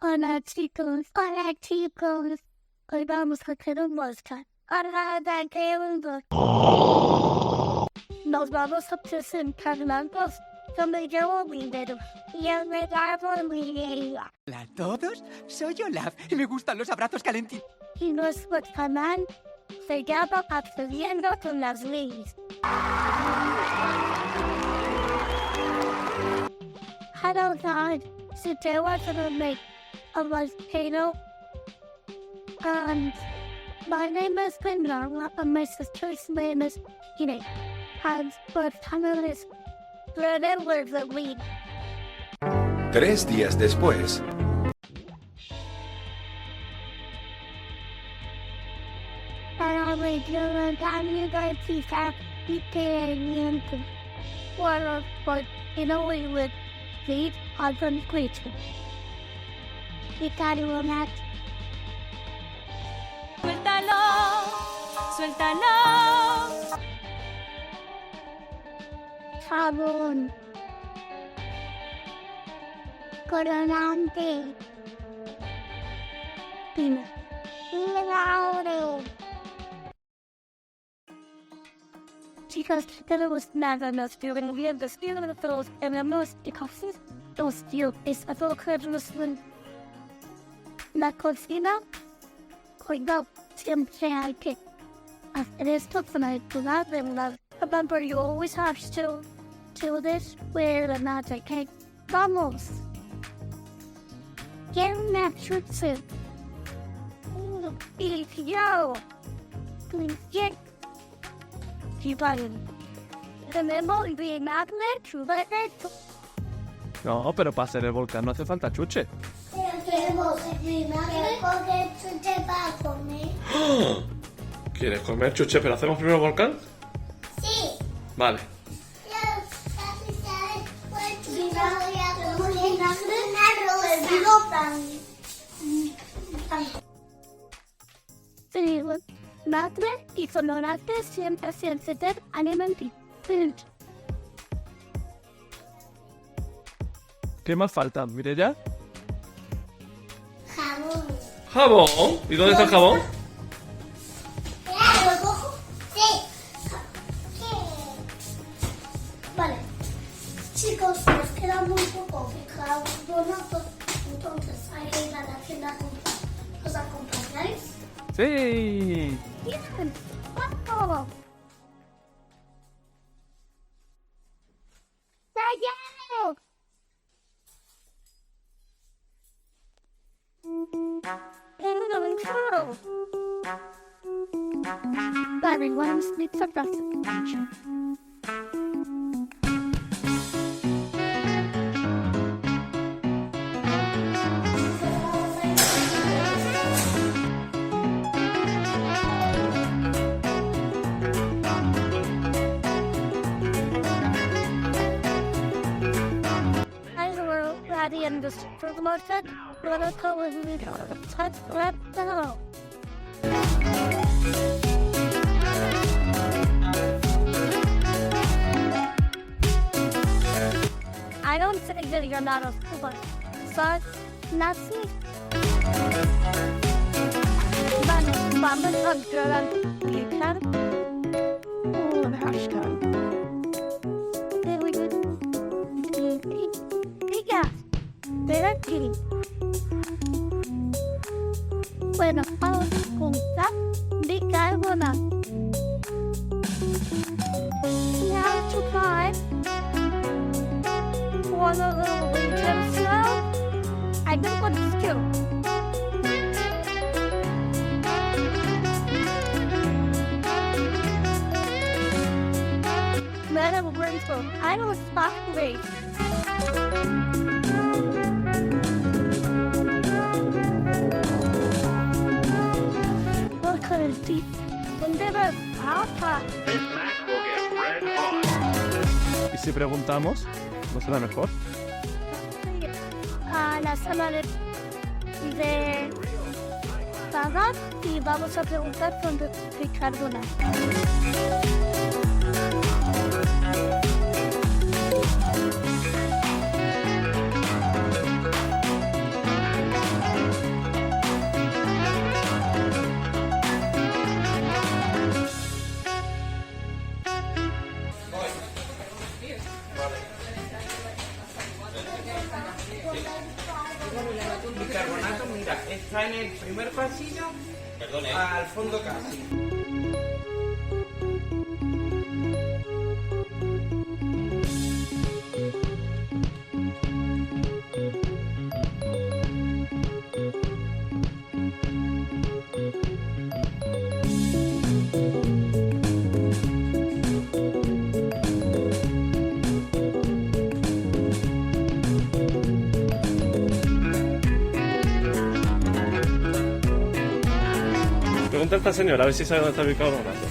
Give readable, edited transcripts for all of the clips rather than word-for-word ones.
Hola chicos, hoy vamos a hacer un volcán. Nos vamos a presentar las dos. Yo me llamo Minero y él me llamo Mireia. Hola a todos, soy Olaf y me gustan los abrazos calentitos. Y nuestro canal se llama Aprendiendo con las leyes. Hello guys, today we're gonna make a volcano, and my name is Bernarda and my sister's name is Ine, and our channel is Running with the Wind. 3 días después. Para regular cambio de experimento. Bueno, pues, we would lead on from creature. Suéltalo, suéltalo. Jabón. Coronante. Pina. Laurel. Chicas, tenemos nada más que remover los filtros en la música. Los dioses a tocarlos en la cocina. Cuidado, siempre hay que hacer esto para ayudar de verdad. Remember, you always have to do this where the magic cake. Vamos. Get an extra tip. Yo. Please get. Tenemos vinagre. No, pero para hacer el volcán no hace falta chuche. Tenemos vinagre porque chuche para comer. ¿Quieres comer chuche, pero hacemos primero el volcán? Sí. Vale. Vinagre y colorante siempre se tener alimenticio. ¿Qué más falta, Mireia? Jabón. ¡Jabón! ¿Y dónde está el jabón? ¿Lo cojo? Sí. Vale. Chicos, nos queda muy poco de carbonato. Entonces hay que ir a la tienda a comprar. ¿Os acompañáis? ¡Sí! Bien. ¡Vamos! ¡Callao! Everyone sleeps across the country. And the supermarket, but I told you to touch that down. I don't say that you're not a super, but not me. Vamos a entrar you can. Oh, hashtag. There we go. Yeah. Aquí. Bueno, vamos a juntar bicarbonato. Now to try one of the regions now. I don't want to do. Madam Grateful, I don't stop late. ¿Y si preguntamos? ¿No será mejor? A la sala de pagar y vamos a preguntar con Ricardo. fondo casi. Pregunta a esta señora a ver si sabe dónde está ubicado el brazo.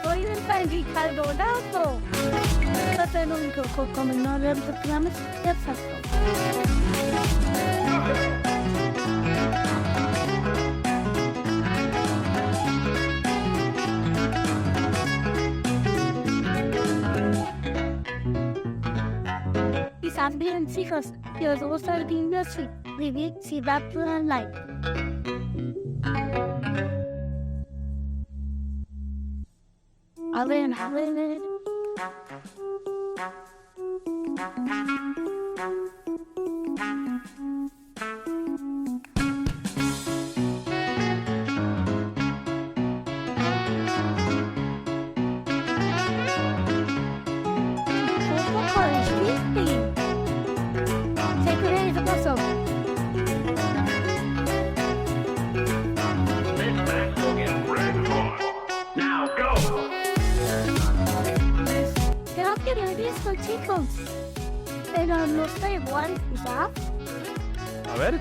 Voy del país carbonato. No tengo un coco como no le reclames exacto. Y también, chicos, si os gusta el video, suscribir si da un like. A ver. Creo que lo he visto, chicos, pero no está igual, ¿ya? A ver.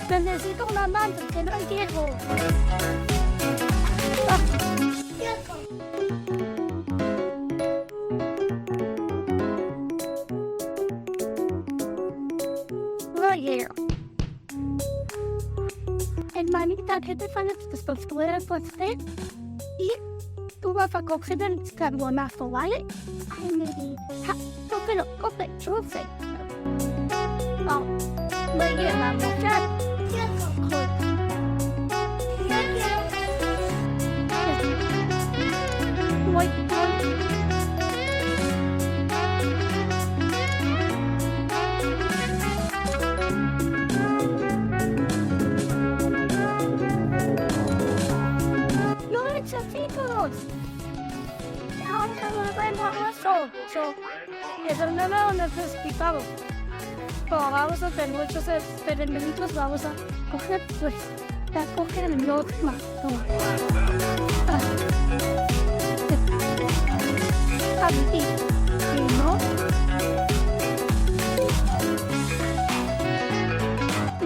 Necesito una manta que no llego. Oye, hermanita, ¿qué te parece estos fueras por usted? Y tú vas a coger el carbonazo, ¿vale? Cógelo, chufe. Oh, me llevamos ya. Muy Eso no lo necesitamos. Como vamos a hacer muchos experimentos, vamos a coger, pues, a coger los más. Aquí, ¿no?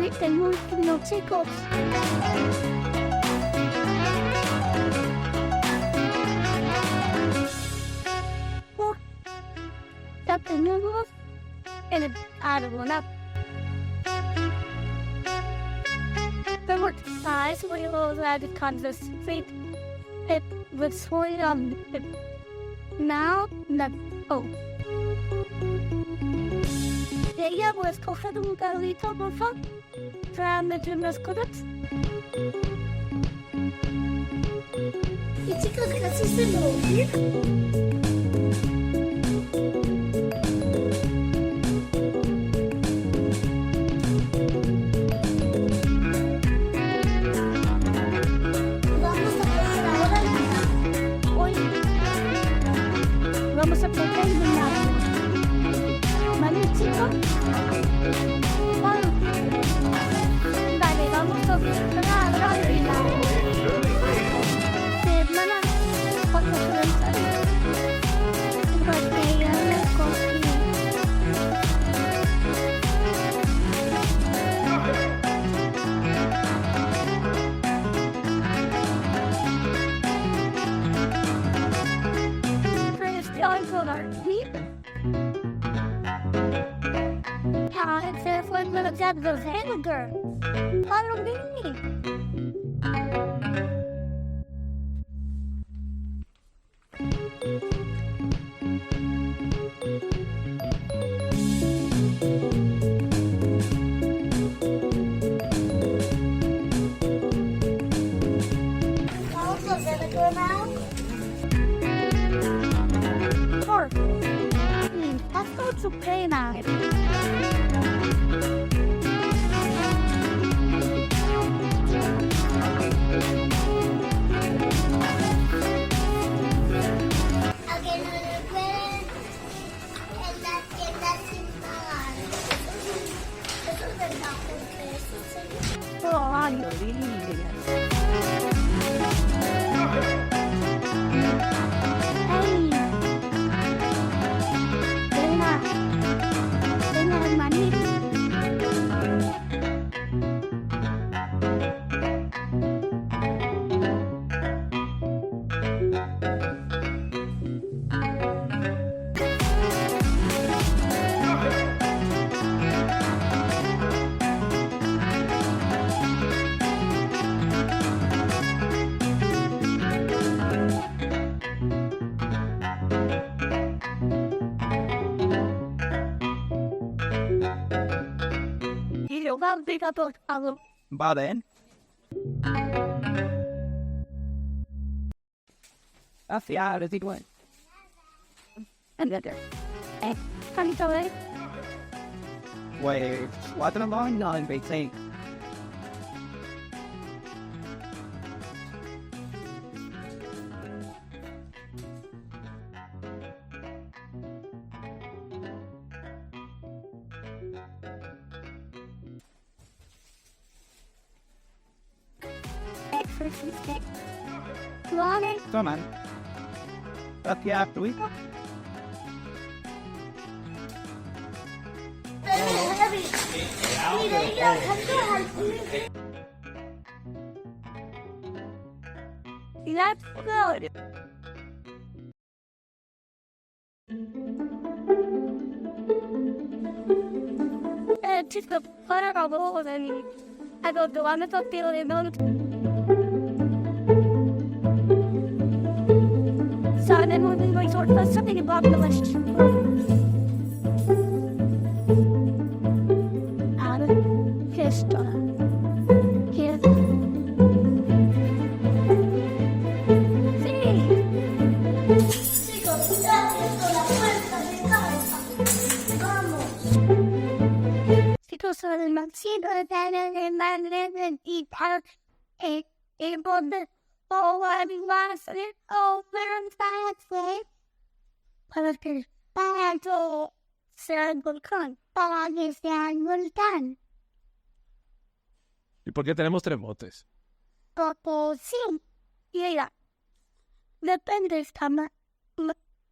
Y tengo unos chicos. Ya tenemos el carbonato. Pero size will that it consist it with soy now not ella pues coger un carrito por favor para meter las cosas. Y chicos, casi se me olvida. Vamos a poner el lado. ¿Vale, chicos? Bueno. Vale, vamos a preparar la vida. Hermana, ¿cuánto preguntas? Porque ya la cogí. Se fue con los gatos Helger. Follow me. su pena. A que no le pueden en las tiendas sin pagar. Eso es verdad, porque eso se... Ay, Ay. Venga, hermanito. Y yo voy a pegar por algo. Vale. Gracias, igual. Another. Canito, eh? Pues 4,95. Exorcistic. Vale. Toman. Gracias, tu hijo. Mira, yo That's good. Just the butter of all and I go to one of the feeling on. So then when we sort of something about the list. Out of his here. Chicos, ya abierto la puerta de casa. Vamos. Chicos, el mancito de el man y tal. Por the oh, I'm lost it. Oh, man, fast, para que para que sea el volcán. Para que sea el volcán. ¿Y por qué tenemos 3 botes? Porque sí. Y mira, depende de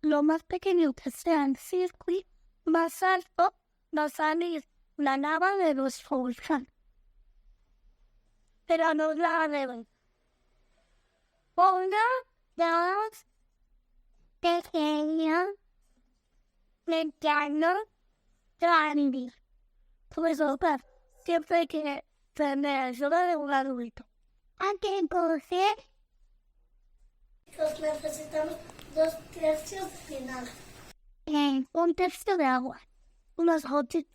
lo más pequeño que sea el circuito, más alto va a salir la lava de los volcanes. Pero no la deben. Una, dos, pequeña, mediano, grande. Por eso, siempre hay que tener ayuda de un adulto. Hay que coger. Chicos, necesitamos 2 tercios de vinagre. Un tercio de agua, unas gotitas,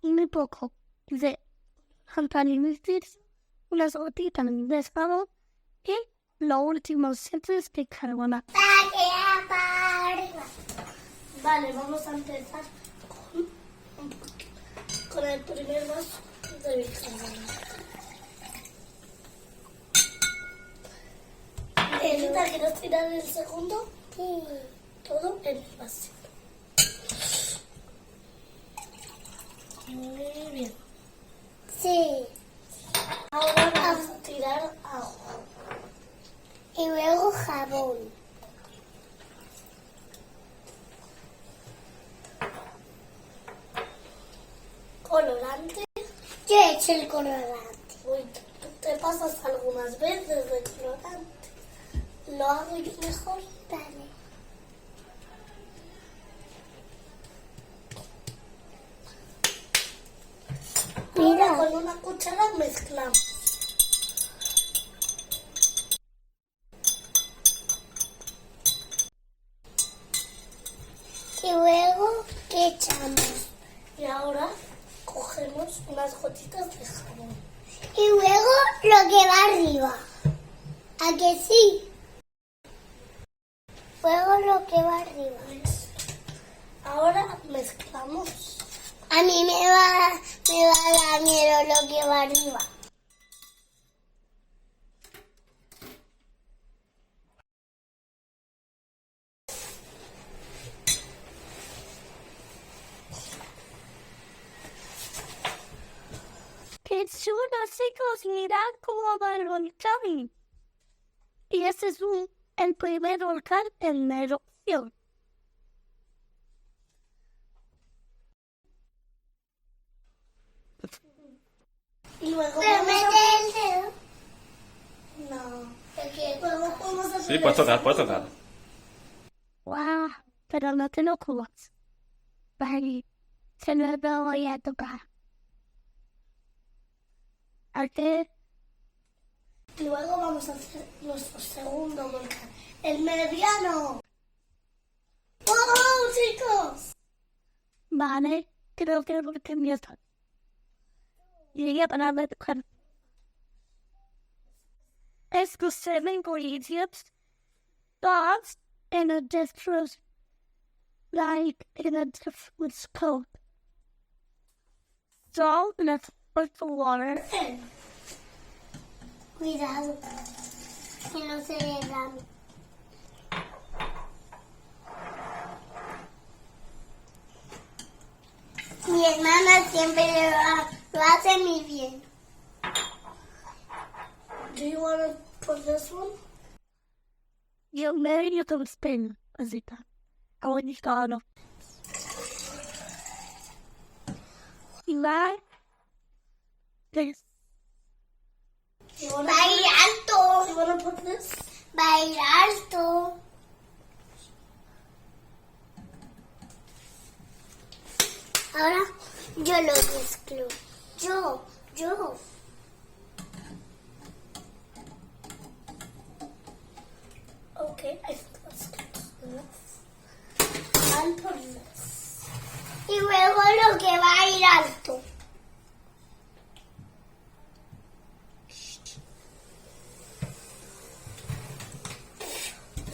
muy poco de campanilitis, unas gotitas de sal y lo último siempre es de carbonato. Para arriba. Vale, vamos a empezar con el primer vaso de bicarbonato. ¿Quieres tirar el segundo? Sí. Todo en el vasito. Muy bien. Sí. Ahora vamos a tirar agua. Y luego jabón. Colorante. Yo he hecho el colorante. Uy, tú te pasas algunas veces de colorante. ¿Lo hago yo mejor? Dale. Mira, con una cuchara mezclamos. Y luego, ¿qué echamos? Y ahora cogemos unas gotitas de jabón. Y luego lo que va arriba. ¿A que sí? Luego lo que va arriba. Ahora mezclamos. A mí me va a dar miedo lo que va arriba. ¡Qué chulo, chicos! ¡Mirad cómo va el volcán! Y este es el primer volcán en la erupción. Y luego mete el dedo. No, porque luego podemos hacer. Sí, puedes tocar. ¡Wow! Pero no te lo comas. Vale, se lo voy a tocar. Hacer. Y luego vamos a hacer nuestro segundo volcán, el mediano. ¡Oh, chicos! Vale, creo que el volcán ya está. Llegué a parar de tocar. Estos 7 ingredients, dogs in a different, like in a different scope. Salt in a different water. Cuidado, que no se derrame. Mi hermana siempre lo hace muy bien. Do you want to put this one? Yo medio to spin, así está. Ahora está no. Y va. This. Va a ir alto. You want to put this? Va a ir alto. Ahora yo lo mezclo. Yo. Okay, I think that's good. I'll put this. Y luego lo que va a ir alto.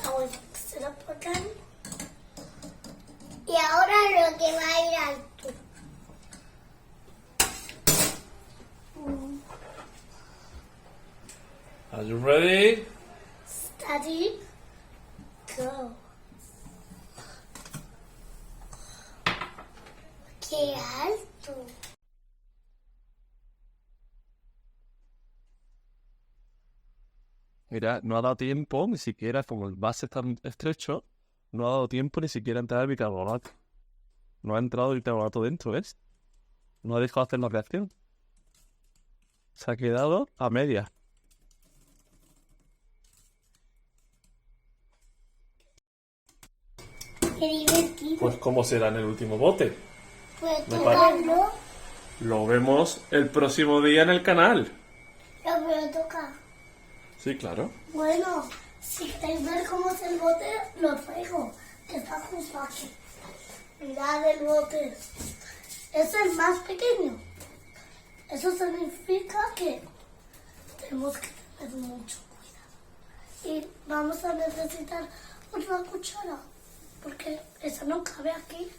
Now we mix it up again. Y ahora lo que va a ir alto. Are you ready? Steady. Go. ¡Qué alto! Mira, no ha dado tiempo ni siquiera, como el base es tan estrecho, no ha dado tiempo ni siquiera a entrar el bicarbonato. No ha entrado el bicarbonato dentro, ¿ves? No ha dejado hacer la reacción. Se ha quedado a media. ¡Qué divertido! Pues ¿cómo será en el último bote? ¿Puedo Me tocarlo? Lo vemos el próximo día en el canal. ¿Lo puedo tocar? Sí, claro. Bueno, si queréis ver cómo es el bote, lo traigo, que está justo aquí. Mirad el bote. Es el más pequeño. Eso significa que tenemos que tener mucho cuidado. Y vamos a necesitar otra cuchara, porque esa no cabe aquí.